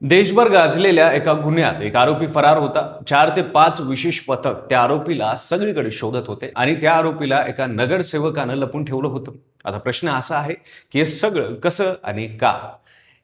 देशभर गाजलेल्या एका गुन्ह्यात एक आरोपी फरार होता। 4 ते 5 विशेष पथक त्या आरोपीला सगळीकडे शोधत होते आणि त्या आरोपीला एका नगरसेवकानं लपून ठेवलं होतं। आता प्रश्न असा आहे की हे सगळं कसं आणि का?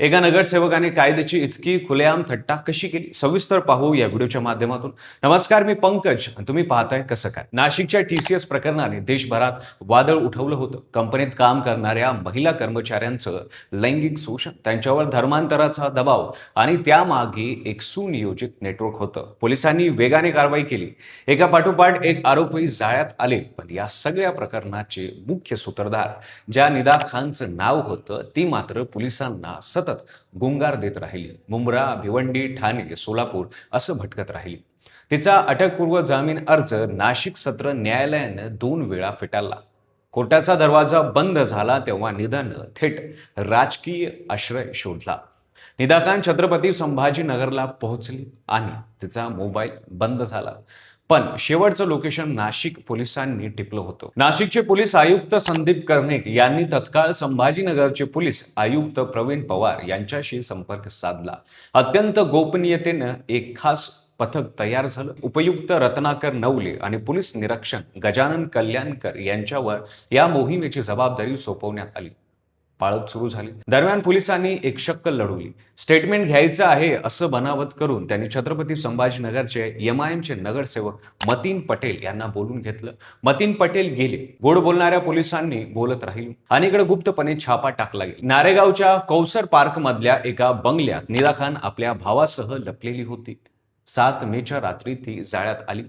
एका नगरसेवकाने कायद्याची इतकी खुलेआम थट्टा कशी केली? सविस्तर पाहू या व्हिडिओच्या माध्यमातून। नमस्कार, मी पंकज आणि तुम्ही पाहताय कसं काय। नाशिकच्या TCS प्रकरणाने देशभरात वादळ उठवलं होतं। कंपनीत काम करणाऱ्या महिला कर्मचाऱ्यांचं लैंगिक शोषण, त्यांच्यावर धर्मांतराचा दबाव आणि त्यामागे एक सुनियोजित नेटवर्क होतं। पोलिसांनी वेगाने कारवाई केली, एका पाठोपाठ एक आरोपी जाळ्यात आले। पण या सगळ्या प्रकरणाचे मुख्य सूत्रधार ज्या निदा खानचं नाव होतं, ती मात्र पोलिसांना सतत गुंगार देत राहिली। मुंब्रा, भिवंडी, ठाणे, सोलापूर असं भटकत राहिली। तिचा अटकपूर्व जामीन अर्ज नाशिक सत्र न्यायालयानं 2 वेळा फेटाळला। कोर्टाचा दरवाजा बंद झाला तेव्हा निदानं थेट राजकीय आश्रय शोधला। निदा खान छत्रपती संभाजीनगरला पोहोचली आणि तिचा मोबाईल बंद झाला। पण शेवटचं लोकेशन नाशिक पोलिसांनी टिपलं होतं। नाशिकचे पोलीस आयुक्त संदीप कर्णिक यांनी तत्काळ संभाजीनगरचे पोलीस आयुक्त प्रवीण पवार यांच्याशी संपर्क साधला। अत्यंत गोपनीयतेनं एक खास पथक तयार झालं। उपयुक्त रत्नाकर नवले आणि पोलीस निरीक्षक गजानन कल्याणकर यांच्यावर या मोहिमेची जबाबदारी सोपवण्यात आली। पाळत सुरू झाली। दरम्यान पोलिसांनी एक शक्कल लढवली। स्टेटमेंट घ्यायचं आहे असं बनावट करून त्यांनी छत्रपती संभाजीनगरचे MIMचे नगरसेवक मतीन पटेल यांना बोलून घेतलं। मतीन पटेल गेले, गोड बोलणाऱ्या पोलिसांनी बोलत राहिले आणि इकडे गुप्तपणे छापा टाकला गेला। नारेगावच्या कौसर पार्क मधल्या एका बंगल्यात निदा खान आपल्या भावासह लपलेली होती। 7 मेच्या रात्री ती जाळ्यात आली।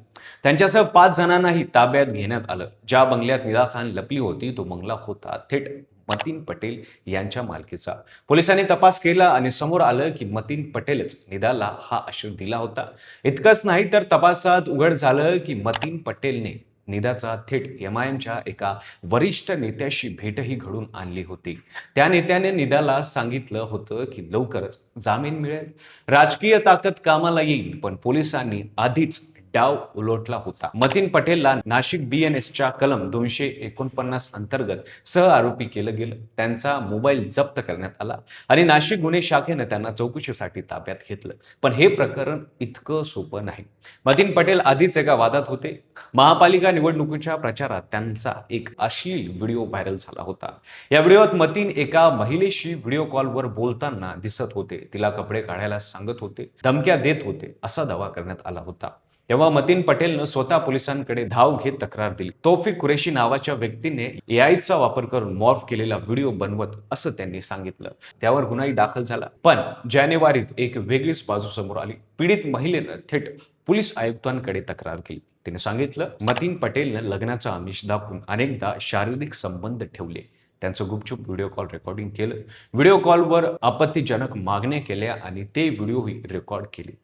त्यांच्यासह 5 जणांनाही ताब्यात घेण्यात आलं। ज्या बंगल्यात निदा खान लपली होती तो बंगला होता थेट मतीन पटेल यांच्या मालकीचा। पोलिसांनी तपास केला आणि समोर आलं की मतीन पटेलच निदाला हा आश्रय दिला होता। इतकंच नाही तर तपासात उघड झालं की मतीन पटेलने निदाचा थेट MIMच्या एका वरिष्ठ नेत्याशी भेटही घडून आणली होती। त्या नेत्याने निदाला सांगितलं होतं की लवकरच जामीन मिळेल, राजकीय ताकद कामाला येईल। पण पोलिसांनी आधीच डाव उलटला होता। मतीन पटेलला नाशिक BNSच्या कलम 249 अंतर्गत सह आरोपी केलं गेलं। त्यांचा मोबाईल जप्त करण्यात आला आणि नाशिक गुन्हे शाखेनं त्यांना चौकशीसाठी ताब्यात घेतलं। पण हे प्रकरण इतकं सोपं नाही। मतीन पटेल आधीच एका वादात होते। महापालिका निवडणुकीच्या प्रचारात त्यांचा एक अश्लील व्हिडिओ व्हायरल झाला होता। या व्हिडिओत मतीन एका महिलेशी व्हिडिओ कॉलवर बोलताना दिसत होते, तिला कपडे काढायला सांगत होते, धमक्या देत होते असा दावा करण्यात आला होता। तेव्हा मतीन पटेलनं स्वतः पोलिसांकडे धाव घेत तक्रार दिली। तौफिक कुरेशी नावाच्या व्यक्तीने AIचा वापर करून मॉर्फ केलेला व्हिडिओ बनवत असं त्यांनी सांगितलं। त्यावर गुन्हाही दाखल झाला। पण जानेवारीत एक वेगळीच बाजू समोर आली। पीडित महिलेनं थेट पोलीस आयुक्तांकडे तक्रार केली। तिने सांगितलं, मतीन पटेलनं लग्नाचा आमिष दाखवून अनेकदा शारीरिक संबंध ठेवले, त्यांचं गुपचूप व्हिडिओ कॉल रेकॉर्डिंग केलं, व्हिडिओ कॉलवर आपत्तीजनक मागण्या केल्या आणि ते व्हिडिओही रेकॉर्ड केले।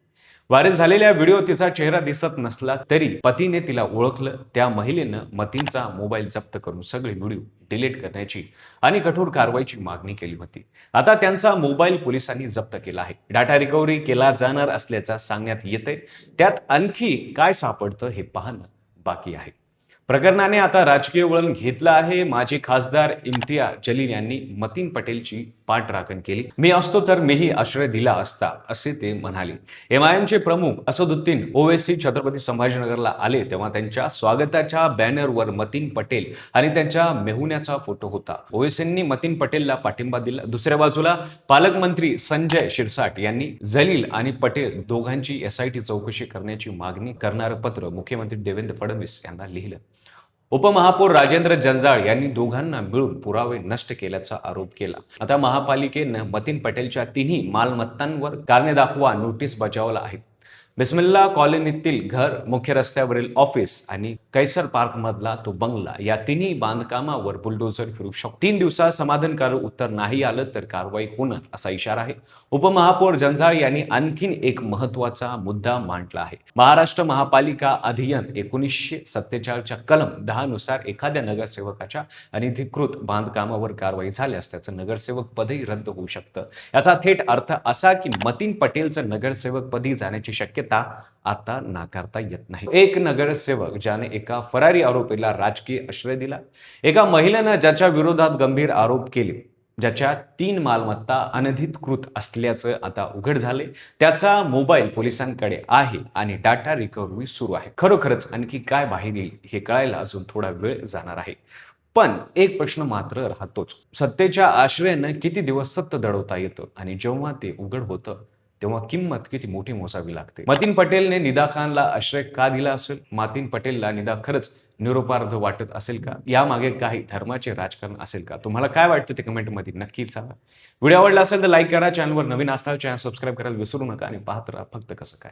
व्हायरल झालेल्या व्हिडिओ तिचा चेहरा दिसत नसला तरी पतीने तिला ओळखलं। त्या महिलेनं मतीनचा मोबाईल जप्त करून सगळे व्हिडिओ डिलीट करण्याची आणि कठोर कारवाईची मागणी केली होती। आता त्यांचा मोबाईल पोलिसांनी जप्त केला आहे। डाटा रिकव्हरी केला जाणार असल्याचं सांगण्यात येतंय। त्यात आणखी काय सापडतं हे पाहणं बाकी आहे। प्रकरणाने आता राजकीय वळण घेतलं आहे। माजी खासदार इम्तियाज जलील यांनी मतीन पटेलची पाठराखण केली। मी असतो तर मीही आश्रय दिला असता असे ते म्हणाले। MIMचे प्रमुख असदुद्दीन ओवैसी छत्रपती संभाजीनगरला आले तेव्हा त्यांच्या स्वागताच्या बॅनरवर मतीन पटेल आणि त्यांच्या मेहुण्याचा फोटो होता। ओवैसींनी मतीन पटेलला पाठिंबा दिला। दुसऱ्या बाजूला पालकमंत्री संजय शिरसाट यांनी जलील आणि पटेल दोघांची SIT चौकशी करण्याची मागणी करणारं पत्र मुख्यमंत्री देवेंद्र फडणवीस यांना लिहिलं। उपमहापौर राजेंद्र जंजाळ यांनी दोघांना मिळून पुरावे नष्ट केल्याचा आरोप केला। आता महापालिकेनं मतीन पटेलच्या तिन्ही मालमत्तांवर कारणे दाखवा नोटीस बजावला आहे। बिस्मिल्ला कॉलनीतील घर, मुख्य रस्त्यावरील ऑफिस आणि कैसर पार्क मधला तो बंगला या तिन्ही बांधकामावर बुलडोझर फिरू शकतो। 3 दिवसात समाधानकारक उत्तर नाही आलं तर कारवाई होणार असा इशारा आहे। उपमहापौर जंजाळ यांनी आणखीन एक महत्त्वाचा मुद्दा मांडला आहे। महाराष्ट्र महापालिका अधिनियम 1947च्या कलम 10 नुसार एखाद्या नगरसेवकाच्या अनधिकृत बांधकामावर कारवाई झाल्यास त्याचं नगरसेवक पदही रद्द होऊ शकतं। याचा थेट अर्थ असा की मतीन पटेलचं नगरसेवक पदी जाण्याची शक्यता आता नाकारता येत नाही। एक नगरसेवक ज्याने एका फरारी आरोपीला राजकीय आश्रय दिला, एका महिलेनं ज्याच्या विरोधात गंभीर आरोप केले ज्याच्या 3 मालमत्ता अनधिकृत असल्याचं आता उघड झाले. त्याचा मोबाईल पोलिसांकडे आहे आणि डाटा रिकव्हरी सुरू आहे. खरोखरच आणखी काय बाहेर येईल हे कळायला अजून थोडा वेळ जाणार आहे. पण एक प्रश्न मात्र राहतोच. सत्तेच्या आश्रयानं किती दिवस सत्य दडवता येतं आणि जेव्हा ते उघड होतं तेव्हा किंमत किती मोठी मोजावी लागते. मातीन पटेलने निदा खानला आश्रय का दिला असेल? मातीन पटेलला निदा खरंच निरोपार्ध वाटत असेल का? यामागे काही धर्माचे राजकारण असेल का? तुम्हाला काय वाटतं ते कमेंटमध्ये नक्की सांगा. व्हिडिओ आवडला असेल तर लाईक करा. चॅनलवर नवीन असताना चॅनल सबस्क्राईब करायला विसरू नका आणि पाहत राहा फक्त कसं काय.